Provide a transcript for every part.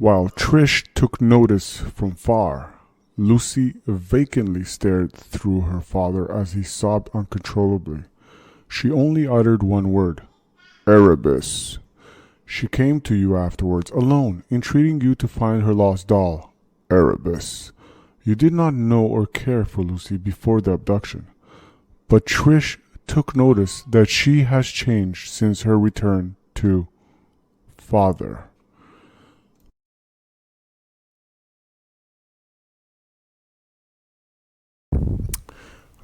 While Trish took notice from far, Lucy vacantly stared through her father as he sobbed uncontrollably. She only uttered one word, Erebus. She came to you afterwards, alone, entreating you to find her lost doll, Erebus. You did not know or care for Lucy before the abduction, but Trish took notice that she has changed since her return to father.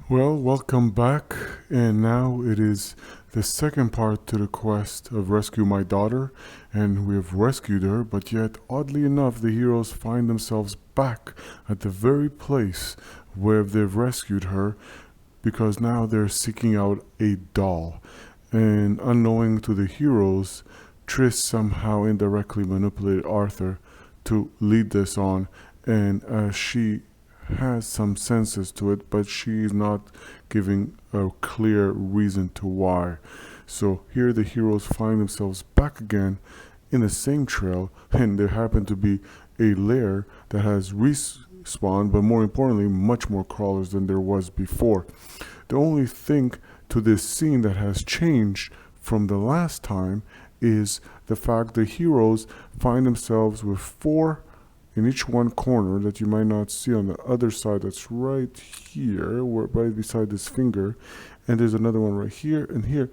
Well, welcome back, and now it is the second part to the quest of rescue my daughter, and we have rescued her, but yet, oddly enough, the heroes find themselves back at the very place where they've rescued her, because now they're seeking out a doll. And unknowing to the heroes, Triss somehow indirectly manipulated Arthur to lead this on, and she has some senses to it, but she's not giving a clear reason to why. So here the heroes find themselves back again in the same trail, and there happen to be a lair that has respawned, but more importantly, much more crawlers than there was before. The only thing to this scene that has changed from the last time is the fact the heroes find themselves with 4 in each one corner that you might not see on the other side. That's right here, right beside this finger, and there's another one right here and here.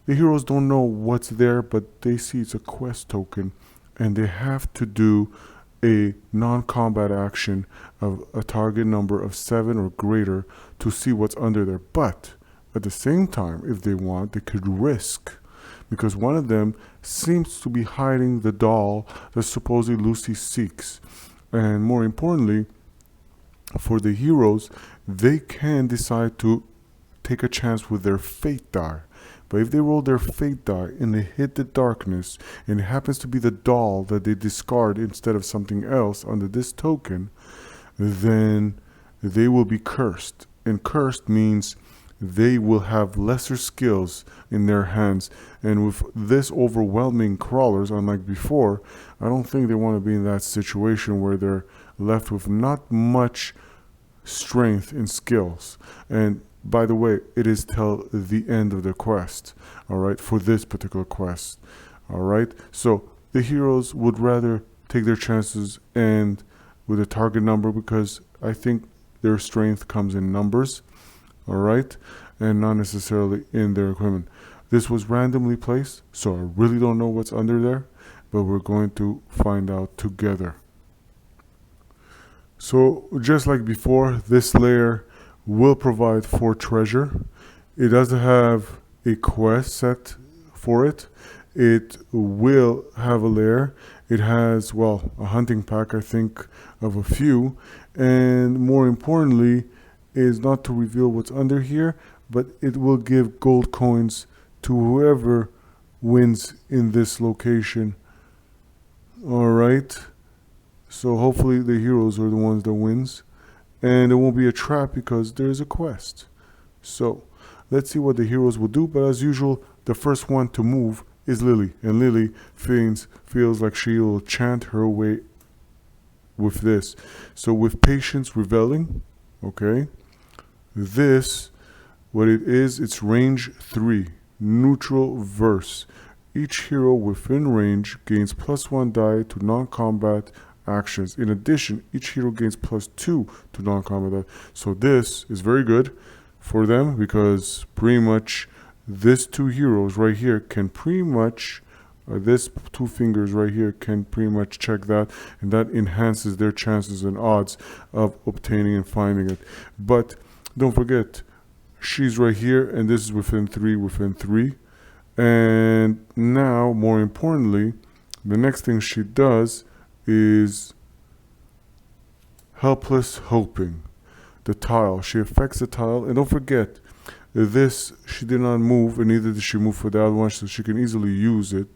The heroes don't know what's there, but they see it's a quest token, and they have to do a non-combat action of a target number of 7 or greater to see what's under there. But at the same time, if they want, they could risk, because one of them seems to be hiding the doll that supposedly Lucy seeks. And more importantly, for the heroes, they can decide to take a chance with their fate die. But if they roll their fate die and they hit the darkness, and it happens to be the doll that they discard instead of something else under this token, then they will be cursed. And cursed means they will have lesser skills in their hands. And with this overwhelming crawlers, unlike before, I don't think they want to be in that situation where they're left with not much strength and skills. And by the way, it is till the end of the quest, all right, for this particular quest, all right? So the heroes would rather take their chances and with a target number, because I think their strength comes in numbers, all right, and not necessarily in their equipment. This was randomly placed, so I really don't know what's under there, but we're going to find out together. So just like before, this layer will provide 4 treasure. It does have a quest set for it. It will have a lair. It has, well, a hunting pack, I think, of a few, and more importantly is not to reveal what's under here, but it will give gold coins to whoever wins in this location. All right, so hopefully the heroes are the ones that wins, and it won't be a trap because there is a quest. So let's see what the heroes will do, but as usual, the first one to move is Lily, and Lily feels like she will chant her way with this. So with patience reveling, okay, this, what it is, it's range 3, neutral verse. Each hero within range gains +1 die to non-combat actions. In addition, each hero gains +2 to non-combat. So this is very good for them, because pretty much this 2 heroes right here can pretty much, this 2 fingers right here can pretty much check that, and that enhances their chances and odds of obtaining and finding it. But don't forget, she's right here, and this is within 3. And now, more importantly, the next thing she does is helpless hoping. The tile, she affects the tile, and don't forget, this she did not move, and neither did she move for the other one, so she can easily use it.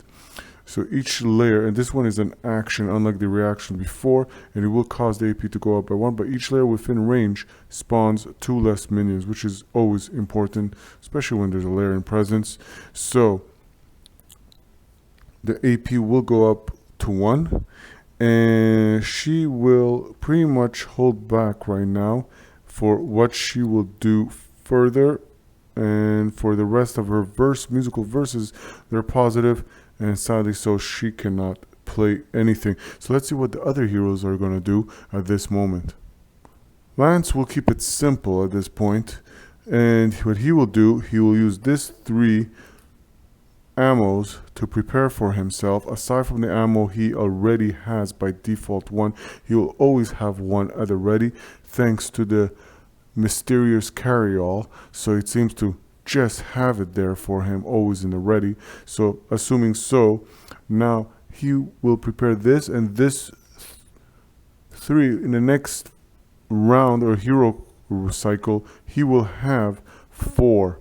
So each layer, and this one is an action unlike the reaction before, and it will cause the AP to go up by 1, but each layer within range spawns 2 less minions, which is always important, especially when there's a layer in presence. So the AP will go up to 1, and she will pretty much hold back right now for what she will do further. And for the rest of her musical verses, they're positive, and sadly so she cannot play anything. So let's see what the other heroes are going to do at this moment. Lance will keep it simple at this point, and what he will do, he will use this 3 ammos to prepare for himself. Aside from the ammo he already has by default 1, he will always have 1 at the ready thanks to the mysterious carry-all, so it seems to just have it there for him always in the ready. So assuming so, now he will prepare this and this 3 in the next round or hero cycle. He will have 4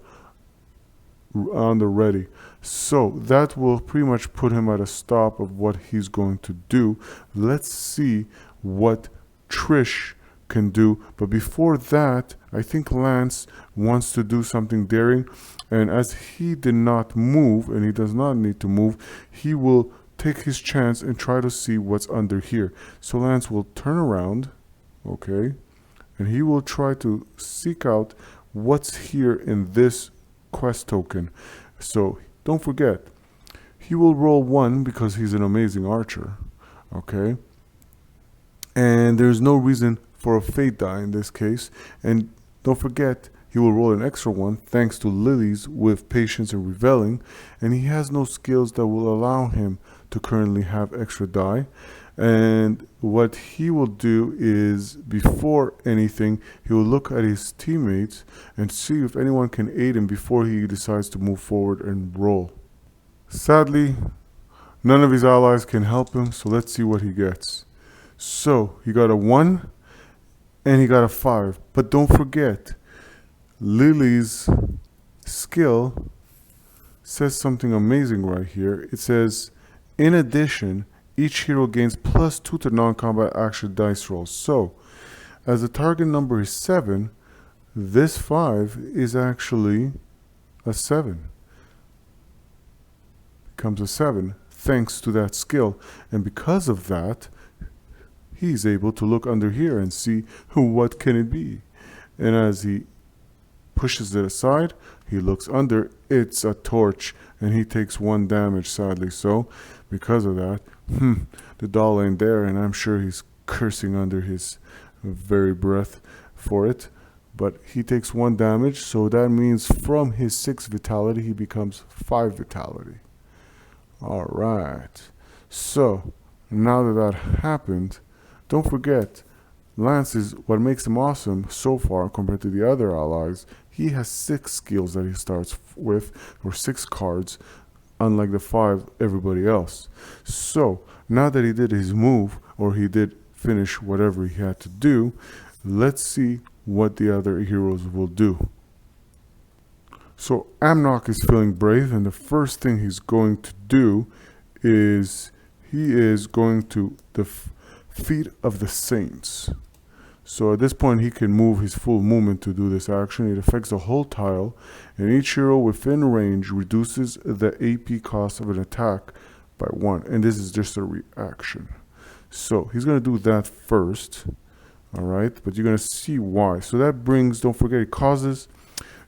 on the ready, so that will pretty much put him at a stop of what he's going to do. Let's see what Trish can do, but before that I think Lance wants to do something daring, and as he did not move and he does not need to move, he will take his chance and try to see what's under here. So Lance will turn around, okay, and he will try to seek out what's here in this quest token. So don't forget, he will roll 1 because he's an amazing archer, okay, and there's no reason for a fate die in this case. And don't forget, he will roll an extra 1 thanks to Lily's with patience and reveling, and he has no skills that will allow him to currently have extra die. And what he will do is, before anything, he will look at his teammates and see if anyone can aid him before he decides to move forward and roll. Sadly, none of his allies can help him, so let's see what he gets. So he got a 1 and he got a 5, but don't forget, Lily's skill says something amazing right here. It says, in addition, each hero gains +2 to non-combat action dice rolls. So, as the target number is 7, this 5 is actually a 7. Becomes a 7 thanks to that skill, and because of that, he's able to look under here and see what can it be. And as he pushes it aside, he looks under, it's a torch, and he takes 1 damage, sadly so. Because of that, the doll ain't there, and I'm sure he's cursing under his very breath for it. But he takes 1 damage, so that means from his 6 vitality, he becomes 5 vitality. Alright, so now that happened, don't forget, Lance is what makes him awesome so far compared to the other allies. He has 6 skills that he starts with, or 6 cards, unlike the 5 everybody else. So now that he did his move, or he did finish whatever he had to do, let's see what the other heroes will do. So Amnok is feeling brave, and the first thing he's going to do is he is going to the feet of the saints. So at this point he can move his full movement to do this action. It affects the whole tile, and each hero within range reduces the AP cost of an attack by 1, and this is just a reaction. So he's going to do that first, alright, but you're going to see why. So that brings, don't forget, it causes,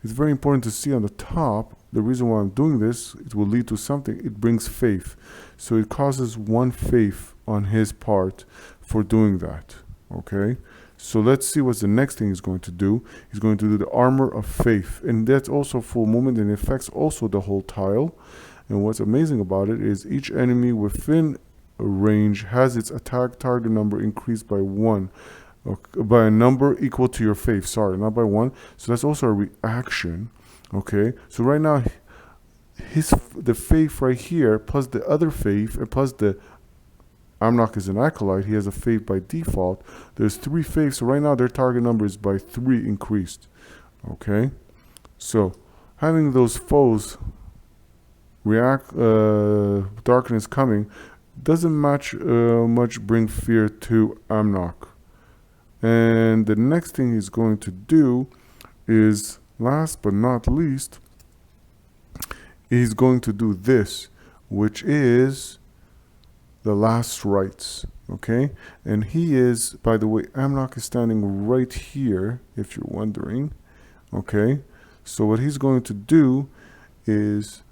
it's very important to see on the top, the reason why I'm doing this, it will lead to something. It brings faith. So it causes 1 faith on his part for doing that, okay? So let's see what's the next thing he's going to do. He's going to do the Armor of Faith, and that's also full movement, and it affects also the whole tile. And what's amazing about it is each enemy within range has its attack target number increased by 1, by a number equal to your faith, sorry, not by 1. So that's also a reaction, okay? So right now, the faith right here, plus the other faith, and plus the Amnok is an acolyte, he has a faith by default. There's 3 faiths, so right now their target number is by 3 increased, okay? So having those foes darkness coming doesn't much bring fear to Amnok. And the next thing he's going to do is, last but not least, he's going to do this, which is the last rites. Okay, and he is, by the way, Amnok is standing right here, if you're wondering. Okay, so what he's going to do is,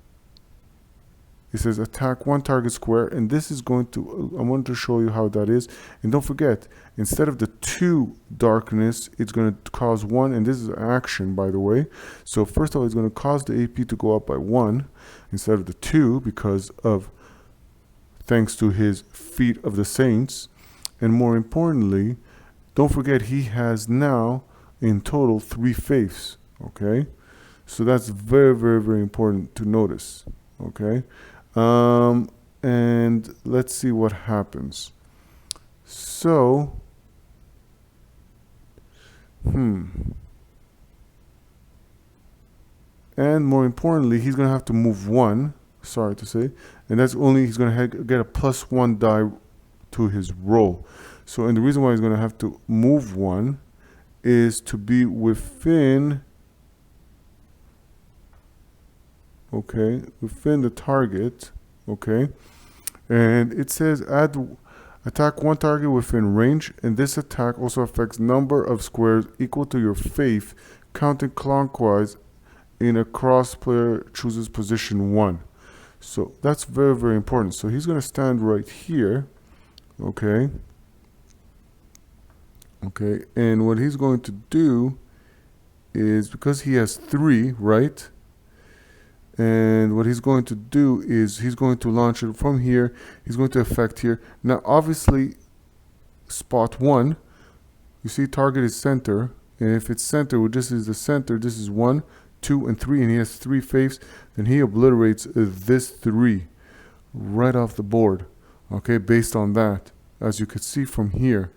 it says attack one target square, and this is going to, I wanted to show you how that is. And don't forget, instead of the 2 darkness, it's going to cause 1, and this is action, by the way. So first of all, it's going to cause the AP to go up by 1 instead of the 2 because of, thanks to his feet of the saints. And more importantly, don't forget he has now in total 3 faiths. Okay, so that's very, very, very important to notice. Okay, and let's see what happens. So, and more importantly, he's gonna have to move 1. Sorry to say, and that's only, he's gonna get a +1 die to his roll. So, and the reason why he's gonna have to move 1 is to be within, okay, within the target. Okay, and it says attack 1 target within range, and this attack also affects number of squares equal to your faith, counting clockwise in a cross player chooses position 1. So that's very, very important. So he's going to stand right here. Okay, okay, and what he's going to do is, because he has 3, right? And what he's going to do is he's going to launch it from here. He's going to affect here. Now, obviously, spot 1, you see target is center. And if it's center, well, this is the center. This is 1, 2, and 3. And he has 3 faiths. Then he obliterates this 3 right off the board. Okay, based on that, as you could see from here.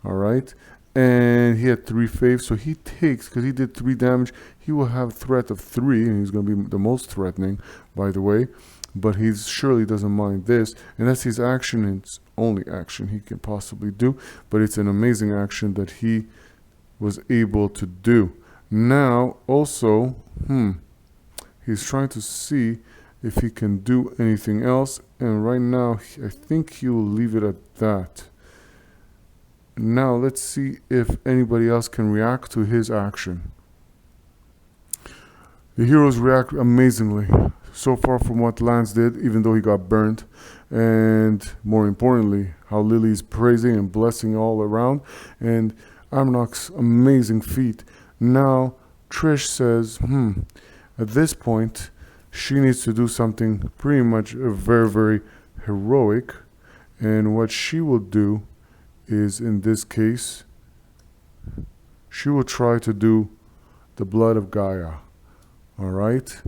All right. And he had 3 faiths, so he takes, because he did 3 damage, he will have a threat of 3, and he's going to be the most threatening, by the way. But he surely doesn't mind this, and that's his action. It's only action he can possibly do, but it's an amazing action that he was able to do. Now, also, he's trying to see if he can do anything else, and right now, I think he will leave it at that. Now let's see if anybody else can react to his action. The heroes react amazingly so far from what Lance did, even though he got burned, and more importantly, how Lily's praising and blessing all around, and Amnok's amazing feat. Now Trish says, at this point, she needs to do something pretty much very, very heroic, and what she will do is, in this case, she will try to do the blood of Gaia. All right,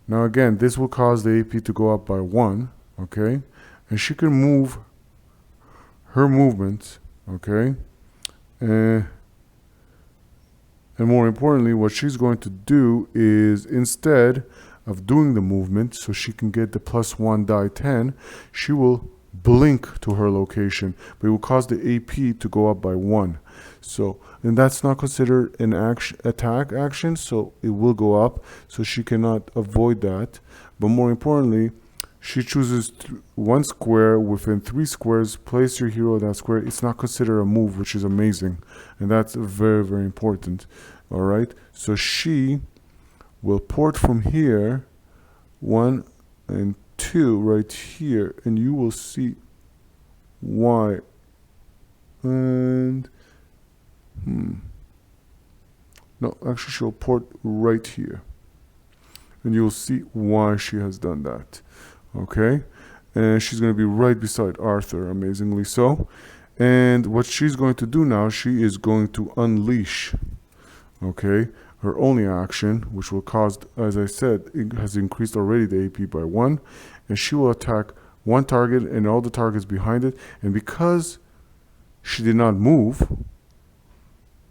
now again, this will cause the AP to go up by 1. Okay, and she can move her movement. Okay, and more importantly, what she's going to do is, instead of doing the movement so she can get the +1 die 10, she will blink to her location, but it will cause the AP to go up by 1. So, and that's not considered an attack action, so it will go up, so she cannot avoid that. But more importantly, she chooses 1 square within 3 squares, place your hero in that square. It's not considered a move, which is amazing, and that's very, very important. All right, so she will port from here 1 and 2 right here, and you will see why. And no, actually she'll port right here, and you'll see why she has done that. Okay, and she's going to be right beside Arthur, amazingly so. And what she's going to do now, she is going to unleash, okay, her only action, which will cause, as I said, it has increased already the AP by 1, and she will attack 1 target and all the targets behind it. And because she did not move,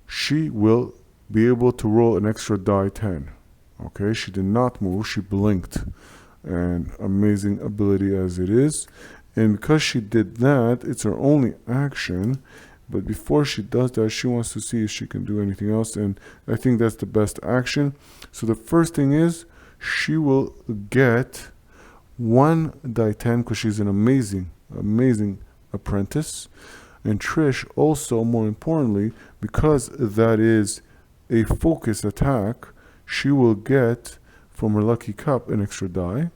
she will be able to roll an extra die 10. Okay, she did not move, she blinked, and amazing ability as it is. And because she did that, it's her only action. But before she does that, she wants to see if she can do anything else, and I think that's the best action. So the first thing is, she will get 1 die 10 because she's an amazing apprentice. And Trish also, more importantly, because that is a focus attack, she will get from her lucky cup an extra die.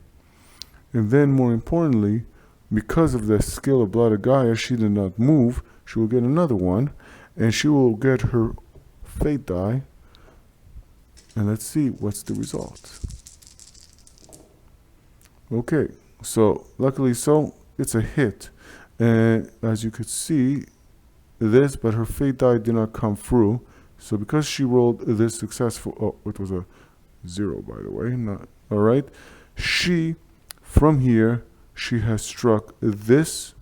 And then more importantly, because of the skill of Blood of Gaia, she did not move, she will get another one, and she will get her fate die. And let's see what's the result. Okay, so luckily it's a hit. And as you could see, but her fate die did not come through. So because she rolled this successful, it was a 0 by the way, not, all right. From here, she has struck this,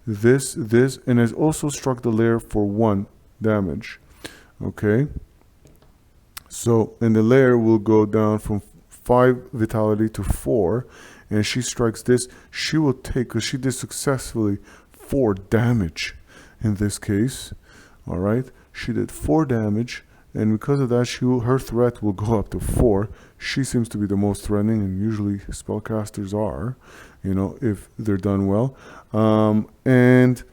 and has also struck the lair for 1 damage. Okay. So, and the lair will go down from 5 vitality to 4, and she strikes this. She will take, because she did successfully, 4 damage in this case. All right, she did 4 damage, and because of that, her threat will go up to 4. She seems to be the most threatening, and usually spellcasters are, if they're done well. And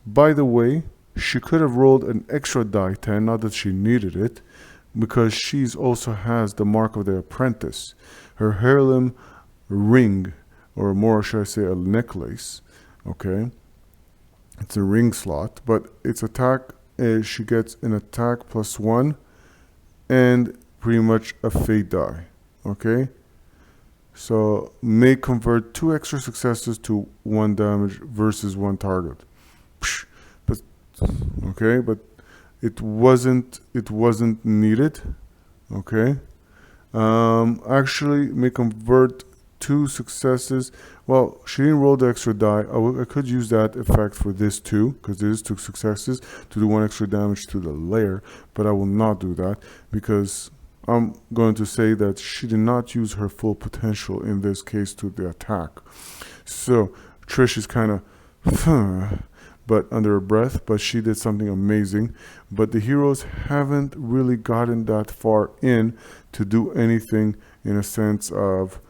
by the way, she could have rolled an extra die 10, not that she needed it, because she's also has the mark of the apprentice. Her heirloom ring, or more should I say a necklace, okay? It's a ring slot, but its attack, she gets an attack +1 and pretty much a fate die, okay? So may convert 2 extra successes to 1 damage versus 1 target. But okay, but it wasn't needed, okay? Actually may convert 2 successes. Well, she didn't roll the extra die. I could use that effect for this too, because there is 2 successes to do 1 extra damage to the lair, but I will not do that because I'm going to say that she did not use her full potential in this case to the attack. So Trish is kind of but under her breath, but she did something amazing. But the heroes haven't really gotten that far in to do anything in a sense of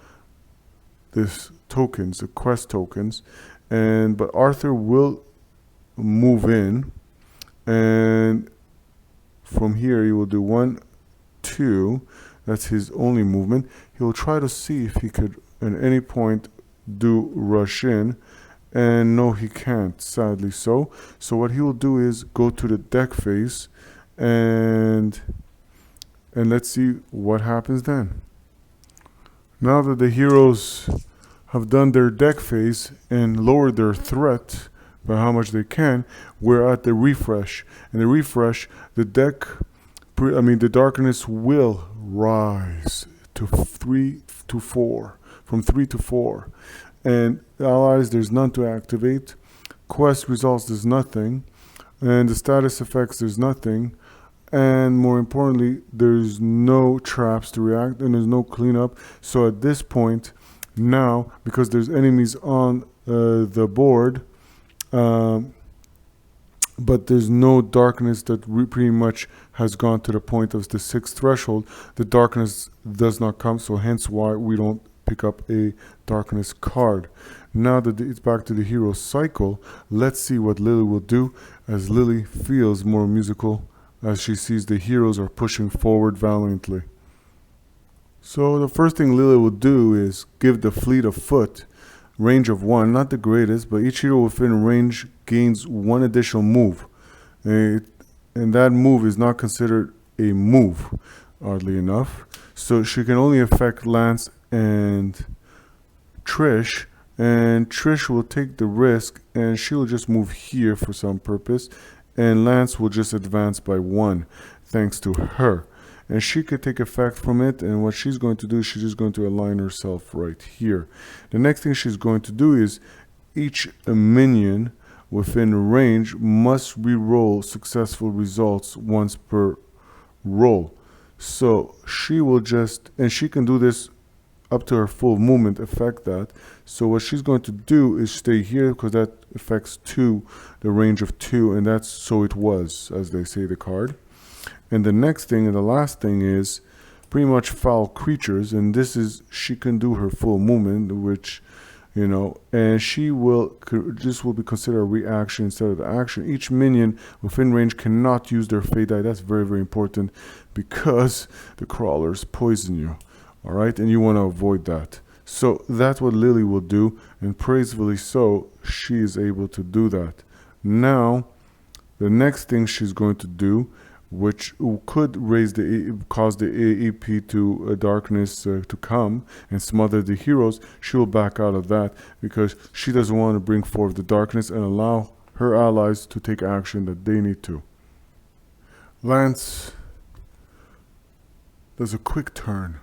this tokens, the quest tokens. But Arthur will move in, and from here he will do 1, 2. That's his only movement. He'll try to see if he could at any point do rush in, and no, he can't, sadly so. So what he will do is go to the deck phase, and let's see what happens then. Now that the heroes have done their deck phase and lowered their threat by how much they can, we're at the refresh. And the refresh, the darkness will rise to 3 to 4, from 3 to 4. And allies, there's none to activate. Quest results, there's nothing. And the status effects, there's nothing. And more importantly, there's no traps to react, and there's no cleanup. So at this point, now, because there's enemies on the board, but there's no darkness that pretty much has gone to the point of the 6th threshold, the darkness does not come, so hence why we don't pick up a darkness card. Now that it's back to the hero cycle, let's see what Lily will do, as Lily feels more musical as she sees the heroes are pushing forward valiantly. So the first thing Lily will do is give the fleet of foot range of 1, not the greatest, but each hero within range gains 1 additional move. And that move is not considered a move, oddly enough. So she can only affect Lance and Trish, and Trish will take the risk, and she will just move here for some purpose, and Lance will just advance by 1 thanks to her. And she could take effect from it, and what she's going to do is she's just going to align herself right here. The next thing she's going to do is each minion within range must re-roll successful results once per roll. So she will just, and she can do this up to her full movement, affect that. So what she's going to do is stay here, because that affects 2, the range of 2, and that's so it was, as they say, the card. And the next thing, and the last thing, is pretty much foul creatures, and this is, she can do her full movement, which you know, and this will be considered a reaction instead of the action. Each minion within range cannot use their fate die. That's very, very important because the crawlers poison you, all right, and you want to avoid that. So that's what Lily will do, and praisefully so, she is able to do that. Now, the next thing she's going to do, which could cause the AEP to darkness to come and smother the heroes, she will back out of that because she doesn't want to bring forth the darkness and allow her allies to take action that they need to. Lance does a quick turn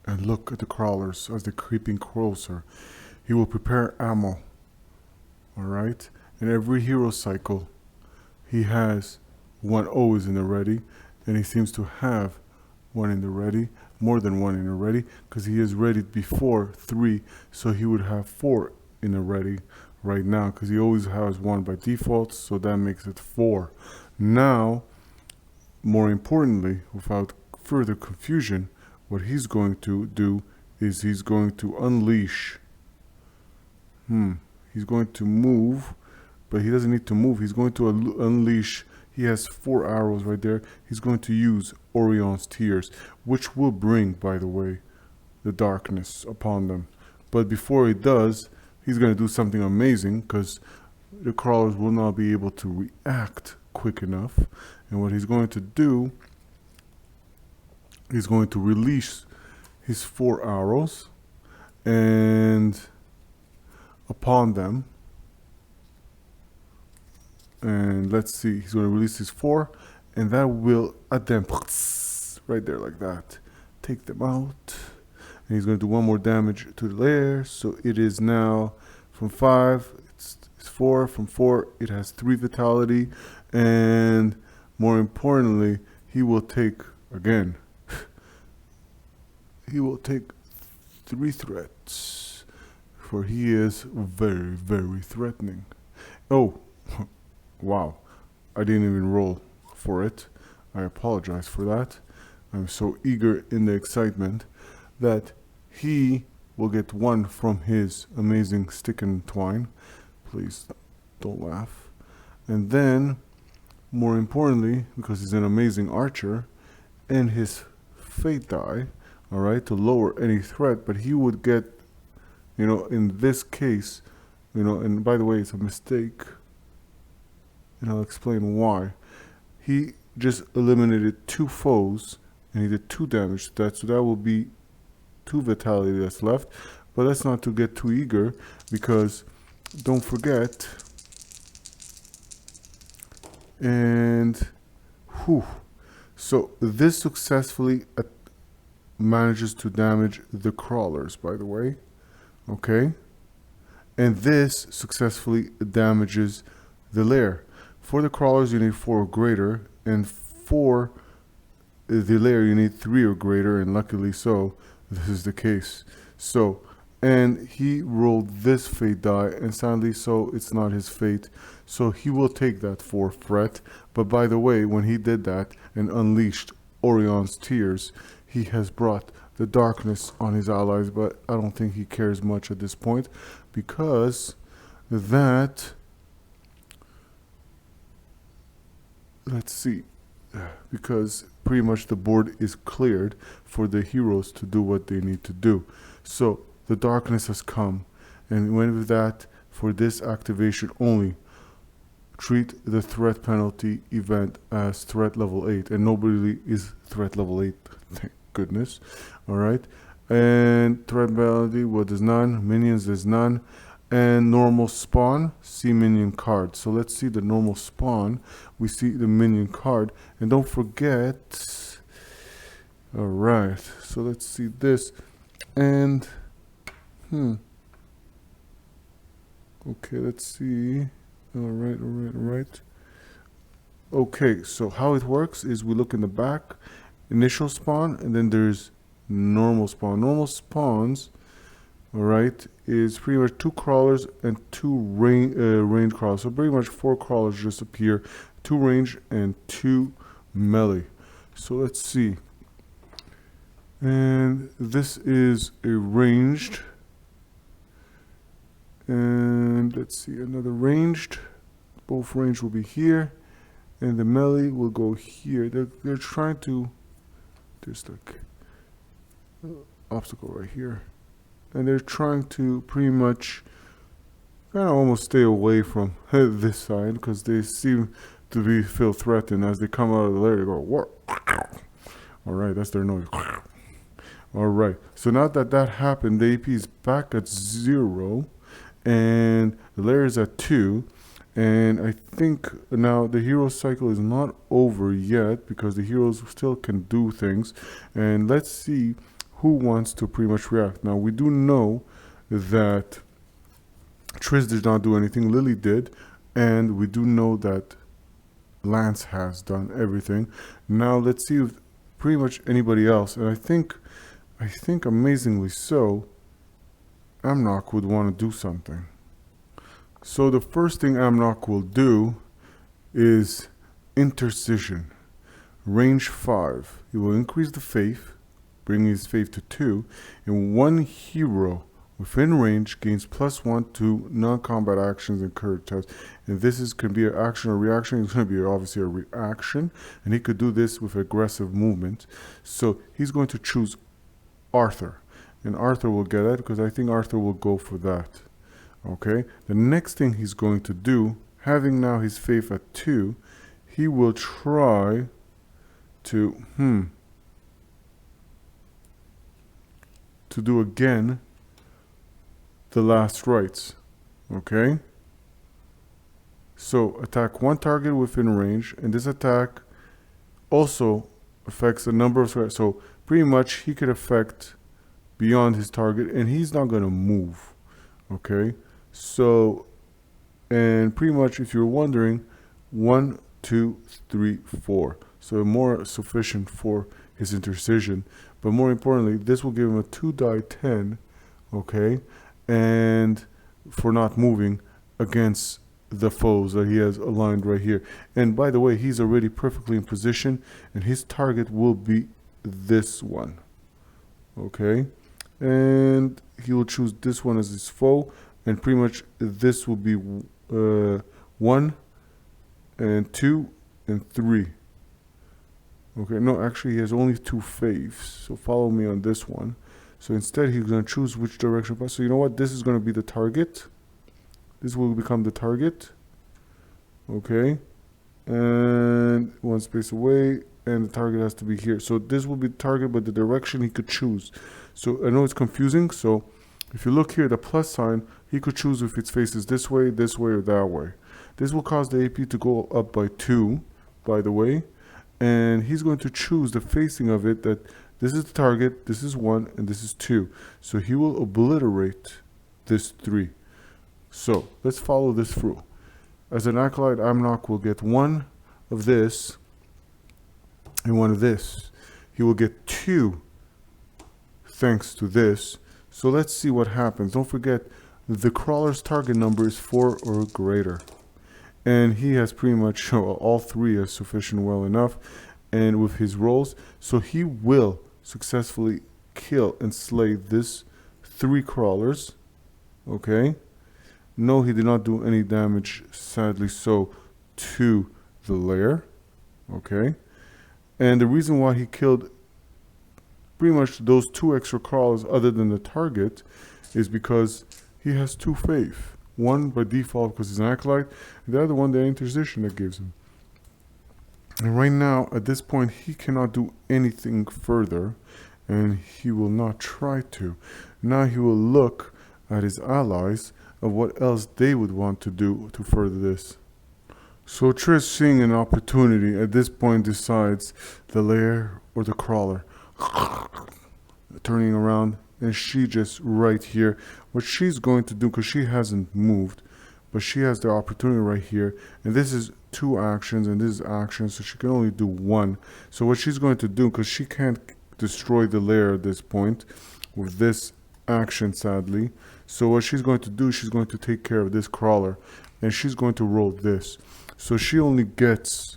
and look at the crawlers as they're creeping closer. He will prepare ammo. Alright? In every hero cycle, he has one always in the ready, and he seems to have one in the ready, more than one in the ready, because he is ready before 3, so he would have 4 in the ready right now, because he always has one by default, so that makes it 4. Now, more importantly, without further confusion, what he's going to do is he's going to unleash. He's going to move, but he doesn't need to move. He's going to unleash. He has 4 arrows right there. He's going to use Orion's Tears, which will bring, by the way, the darkness upon them. But before he does, he's going to do something amazing because the crawlers will not be able to react quick enough. And what he's going to do, he's going to release his 4 arrows and upon them. And let's see, he's going to release his 4, and that will at them right there like that. Take them out. And he's going to do 1 more damage to the lair. So it is now from 5, it's 4. From 4, it has 3 vitality. And more importantly, he will take, again, he will take 3 threats. For he is very, very threatening. Oh. Wow, I didn't even roll for it. I apologize for that. I'm so eager in the excitement that he will get 1 from his amazing stick and twine. Please don't laugh. And then, more importantly, because he's an amazing archer, and his fate die, alright, to lower any threat, but he would get, you know, in this case, you know, and by the way, it's a mistake. And I'll explain why. He just eliminated 2 foes, and he did 2 damage to that, so that will be 2 vitality that's left. But that's not to get too eager, because don't forget, and so this successfully manages to damage the crawlers, by the way, okay? And this successfully damages the lair. For the crawlers, you need 4 or greater, and for the lair, you need 3 or greater, and luckily so, this is the case. So, and he rolled this fate die, and sadly so, it's not his fate, so he will take that 4 threat. But by the way, when he did that and unleashed Orion's Tears, he has brought the darkness on his allies, but I don't think he cares much at this point, because that... Let's see, because pretty much the board is cleared for the heroes to do what they need to do. So the darkness has come, and with that, for this activation only, treat the threat penalty event as threat level 8, and nobody is threat level 8, thank goodness. Alright, and threat penalty, what is none, minions is none, and normal spawn, see minion card. So let's see the normal spawn. We see the minion card, and don't forget. All right, so let's see this, and okay, let's see. All right. Okay, so how it works is we look in the back, initial spawn, and then there's normal spawn. Normal spawns, all right, is pretty much 2 crawlers and 2 range crawlers. So pretty much 4 crawlers just appear, 2 range and 2 melee. So let's see. And this is a ranged And let's see, another ranged. Both ranged will be here. And the melee will go here. They're trying to... There's like obstacle right here. And they're trying to pretty much kind of almost stay away from this side because they seem to feel threatened as they come out of the lair. They go, what? All right, that's their noise. All right, so now that happened, the AP is back at 0 and the lair is at 2. And I think now the hero cycle is not over yet because the heroes still can do things. And let's see who wants to pretty much react. Now we do know that Triss did not do anything, Lily did, and we do know that Lance has done everything. Now let's see if pretty much anybody else, and I think amazingly so, Amnok would want to do something. So the first thing Amnok will do is Intercision, range 5. He will increase the faith, bringing his faith to 2, and one hero within range gains +1 to non-combat actions and courage tests. And this can be an action or reaction. It's going to be obviously a reaction, and he could do this with aggressive movement. So he's going to choose Arthur, and Arthur will get it because I think Arthur will go for that. Okay, the next thing he's going to do, having now his faith at 2, he will try to do again the last rites. Okay, so attack one target within range, and this attack also affects a number of threats. So pretty much he could affect beyond his target, and he's not going to move. Okay, so, and pretty much if you're wondering, 1, 2, 3, 4. So more sufficient for his intercision. But more importantly, this will give him a 2 die 10, okay, and for not moving against the foes that he has aligned right here. And by the way, he's already perfectly in position, and his target will be this one, okay, and he will choose this one as his foe, and pretty much this will be 1 and 2 and 3. Okay, no, actually he has only 2 faiths, so follow me on this one. So instead he's going to choose which direction. So you know what, this is going to be the target. This will become the target. Okay, and 1 space away, and the target has to be here. So this will be the target, but the direction he could choose. So I know it's confusing, so if you look here, the plus sign, he could choose if its faces this way, or that way. This will cause the AP to go up by 2, by the way. And he's going to choose the facing of it, that this is the target, this is 1, and this is 2. So he will obliterate this 3. So let's follow this through. As an acolyte, Amnok will get 1 of this and 1 of this. He will get 2 thanks to this. So let's see what happens. Don't forget, the crawler's target number is 4 or greater. And he has pretty much all 3 are sufficient well enough, and with his rolls, so he will successfully kill and slay this 3 crawlers. Okay, no, he did not do any damage, sadly so, to the lair. Okay, and the reason why he killed pretty much those 2 extra crawlers other than the target is because he has 2 faith. One by default because he's an acolyte, and the other one the intercision that gives him. And right now, at this point, he cannot do anything further, and he will not try to. Now he will look at his allies of what else they would want to do to further this. So Triss, seeing an opportunity, at this point decides the lair or the crawler. Turning around, and she just right here, what she's going to do, because she hasn't moved, but she has the opportunity right here, and this is 2 actions and this is action, so she can only do 1. So what she's going to do, because she can't destroy the lair at this point with this action, sadly, so what she's going to do, she's going to take care of this crawler, and she's going to roll this. So she only gets,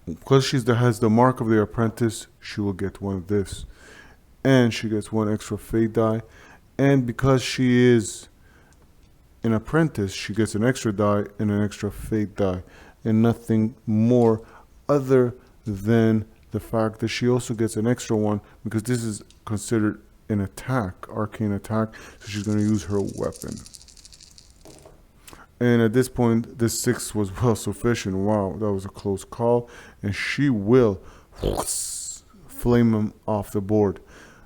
because she has the mark of the apprentice, she will get 1 of this. And she gets 1 extra fate die. And because she is an apprentice, she gets an extra die and an extra fate die, and nothing more other than the fact that she also gets an extra one because this is considered an attack, arcane attack, so she's going to use her weapon. And at this point, this 6 was well sufficient. Wow, that was a close call. And she will flame him off the board.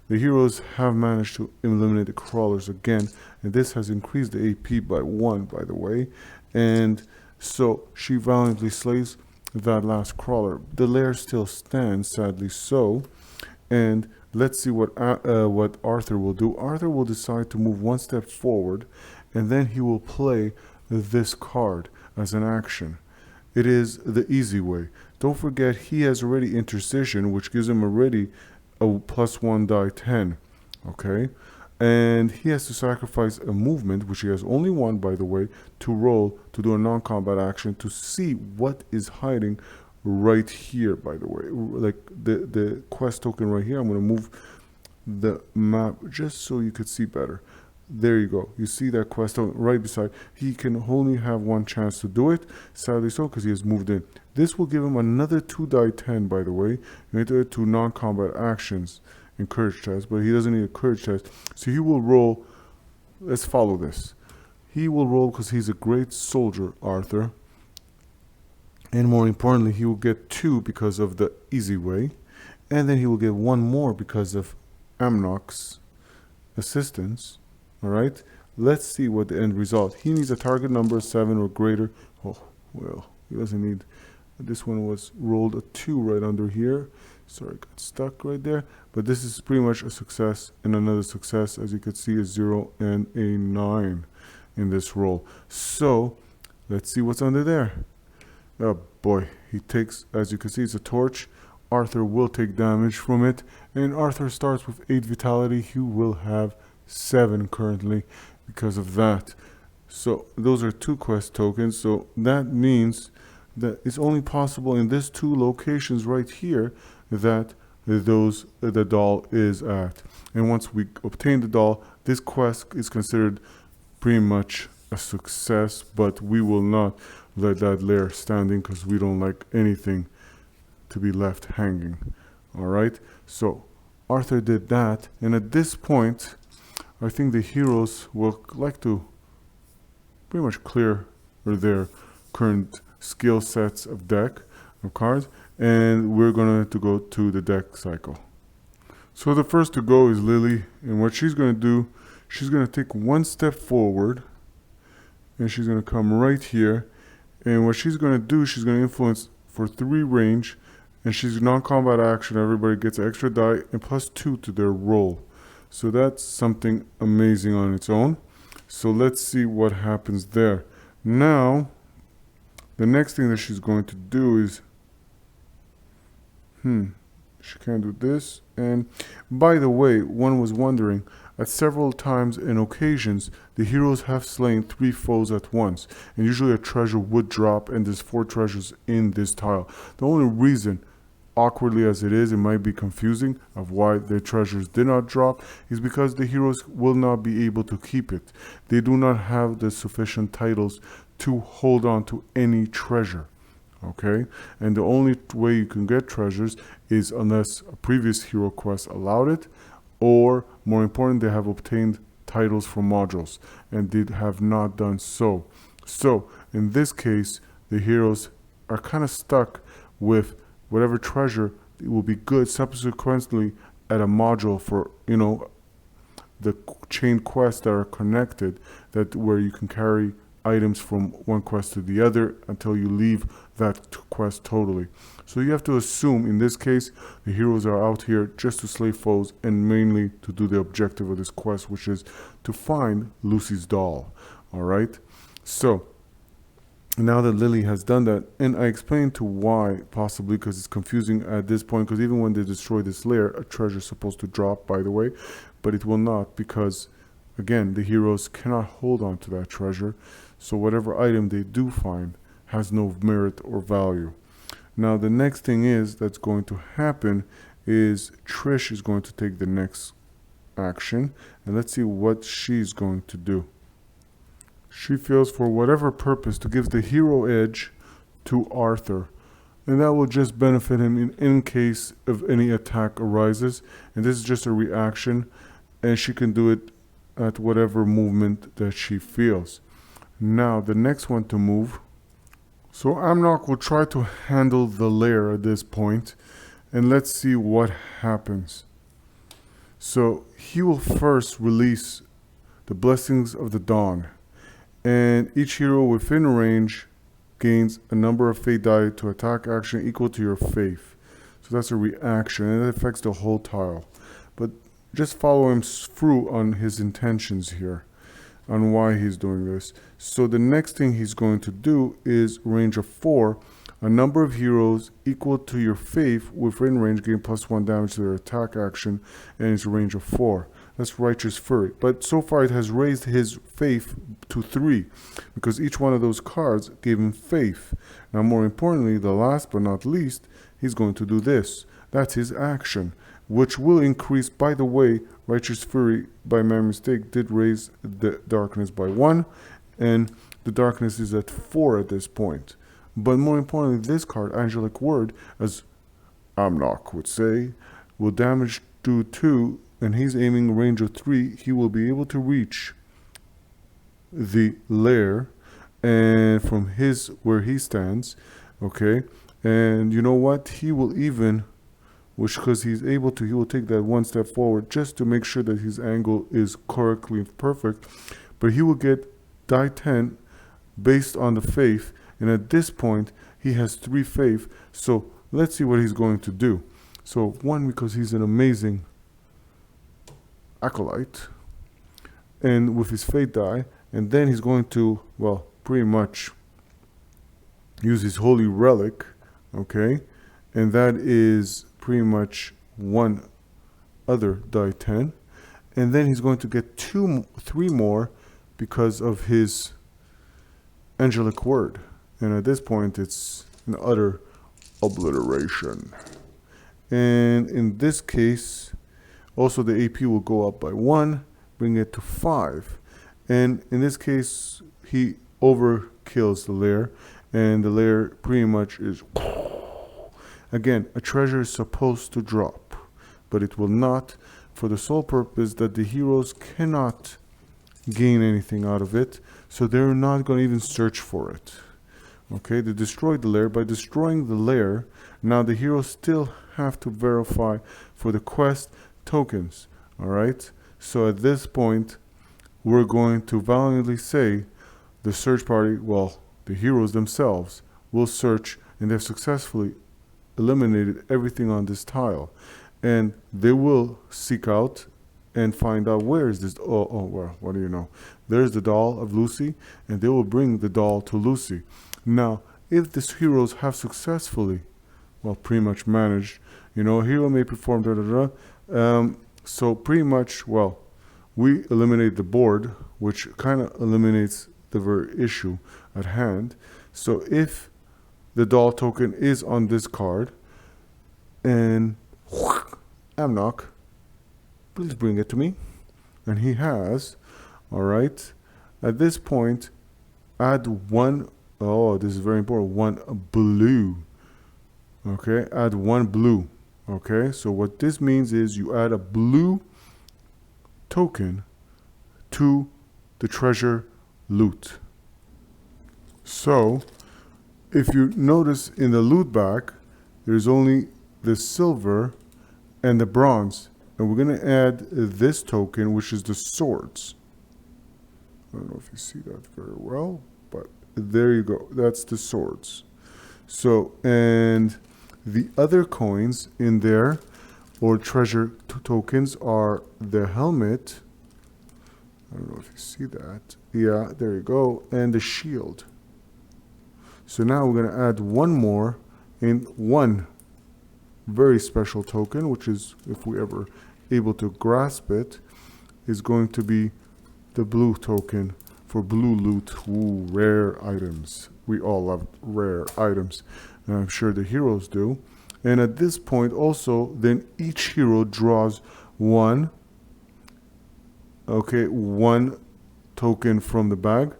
The heroes have managed to eliminate the crawlers again, and this has increased the AP by 1, by the way. And so she valiantly slays that last crawler. The lair still stands, sadly so. And let's see what Arthur will do. Arthur will decide to move 1 step forward, and then he will play this card as an action. It is the easy way. Don't forget he has already intercession, which gives him already a +1 die 10. Okay? And he has to sacrifice a movement, which he has only 1, by the way, to roll to do a non-combat action to see what is hiding right here, by the way. Like the quest token right here. I'm going to move the map just so you could see better. There you go. You see that quest token right beside. He can only have 1 chance to do it. Sadly so, because he has moved in. This will give him another 2 die 10, by the way. Related to non-combat actions in courage test, but he doesn't need a courage test. So he will roll. Let's follow this. He will roll because he's a great soldier, Arthur. And more importantly, he will get 2 because of the easy way. And then he will get 1 more because of Amnok's assistance. Alright, let's see what the end result. He needs a target number 7 or greater. Oh, well, he doesn't need. This one was rolled a 2 right under here. Sorry, got stuck right there. But this is pretty much a success and another success. As you can see, a 0 and a 9 in this roll. So, let's see what's under there. Oh boy, he takes, as you can see, it's a torch. Arthur will take damage from it. And Arthur starts with 8 vitality. He will have 7 currently because of that. So those are 2 quest tokens. So that means that it's only possible in these 2 locations right here that the doll is at. And once we obtain the doll, this quest is considered pretty much a success, but we will not let that lair standing because we don't like anything to be left hanging. Alright, so Arthur did that, and at this point I think the heroes will like to pretty much clear their current skill sets of deck of cards, and we're going to go to the deck cycle. So the first to go is Lily, and what she's going to do, she's going to take 1 step forward, and she's going to come right here, and what she's going to do, she's going to influence for 3 range, and she's non-combat action. Everybody gets an extra die and +2 to their roll. So that's something amazing on its own. So let's see what happens there. Now, the next thing that she's going to do is, she can't do this. And by the way, one was wondering, at several times and occasions, the heroes have slain 3 foes at once. And usually a treasure would drop, and there's 4 treasures in this tile. The only reason, awkwardly as it is, it might be confusing of why the treasures did not drop, is because the heroes will not be able to keep it. They do not have the sufficient titles to hold on to any treasure. Okay, and the only way you can get treasures is unless a previous hero quest allowed it, or more important, they have obtained titles from modules, and they have not done so. So in this case, the heroes are kind of stuck with whatever treasure will be good subsequently at a module for, the chain quests that are connected, that where you can carry items from one quest to the other until you leave that quest totally. So you have to assume in this case the heroes are out here just to slay foes and mainly to do the objective of this quest, which is to find Lucy's doll. Alright, so now that Lily has done that, and I explained to why, possibly because it's confusing at this point, because even when they destroy this lair, a treasure is supposed to drop, by the way, but it will not, because again, the heroes cannot hold on to that treasure, so whatever item they do find has no merit or value. Now the next thing that's going to happen is Trish is going to take the next action, and let's see what she's going to do. she feels for whatever purpose to give the hero edge to Arthur. And that will just benefit him in case of any attack arises. And this is just a reaction, and she can do it at whatever movement that she feels. Now, the next one to move. So Amnok will try to handle the lair at this point, and let's see what happens. So he will first release the Blessings of the Dawn, and each hero within range gains a number of fate die to attack action equal to your faith. So that's a reaction, and it affects the whole tile. But just follow him through on his intentions here, on why he's doing this. So the next thing he's going to do is range of 4. A number of heroes equal to your faith within range gain +1 damage to their attack action, and it's a range of 4. That's Righteous Fury. But so far it has raised his faith to 3, because each one of those cards gave him faith. Now, more importantly, the last but not least, he's going to do this. That's his action, which will increase. By the way, Righteous Fury, by my mistake, did raise the darkness by 1, and the darkness is at 4 at this point. But more importantly, this card, Angelic Word, as Amnok would say, will damage do 2, and he's aiming range of 3. He will be able to reach the lair, and from his where he stands, okay. And you know what? He will even, which because he's able to, he will take that one step forward just to make sure that his angle is correctly perfect. But he will get die 10 based on the faith. And at this point, he has 3 faith. So let's see what he's going to do. So 1, because he's an amazing acolyte, and with his fate die, and then he's going to, well, pretty much use his holy relic, okay, and that is pretty much 1 other die 10, and then he's going to get 3 more because of his Angelic Word. And at this point, it's an utter obliteration. And in this case, also the AP will go up by 1, bring it to 5. And in this case, he overkills the lair, and the lair pretty much is... Again, a treasure is supposed to drop, but it will not, for the sole purpose that the heroes cannot gain anything out of it, so they're not going to even search for it. Okay, they destroyed the lair. By destroying the lair, now the heroes still have to verify for the quest tokens. Alright, so at this point, we're going to valiantly say the search party, well, the heroes themselves, will search, and they've successfully eliminated everything on this tile. And they will seek out and find out where is this. Well, what do you know? There's the doll of Lucy, and they will bring the doll to Lucy. Now, if these heroes have successfully, well, pretty much managed, you know, a hero may perform so pretty much, well, we eliminate the board, which kind of eliminates the very issue at hand. So if the doll token is on this card, and Amnok, please bring it to me. And he has, all right, at this point, add 1. Oh, this is very important. 1 blue. Okay, add 1 blue. Okay, so what this means is you add a blue token to the treasure loot. So, if you notice in the loot bag, there's only the silver and the bronze. And we're going to add this token, which is the swords. I don't know if you see that very well, but there you go. That's the swords. So, and the other coins in there, or treasure tokens, are the helmet. I don't know if you see that. Yeah, there you go. And the shield. So now we're going to add 1 more in 1 very special token, which is, if we ever able to grasp it, is going to be the blue token for blue loot. Ooh, rare items. We all love rare items, and I'm sure the heroes do. And at this point also, then each hero draws 1 token from the bag.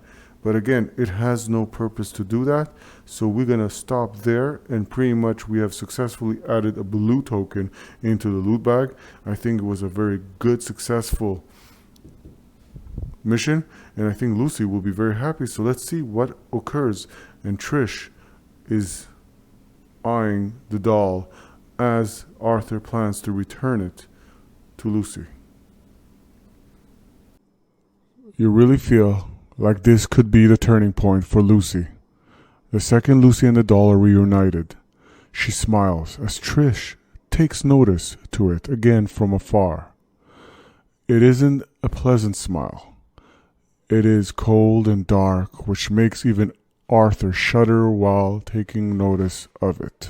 But again, it has no purpose to do that. So we're going to stop there, and pretty much we have successfully added a blue token into the loot bag. I think it was a very good, successful mission, and I think Lucy will be very happy. So let's see what occurs. And Trish is eyeing the doll as Arthur plans to return it to Lucy. You really feel like this could be the turning point for Lucy. The second Lucy and the doll are reunited, she smiles as Trish takes notice to it again from afar. It isn't a pleasant smile. It is cold and dark, which makes even Arthur shudder while taking notice of it.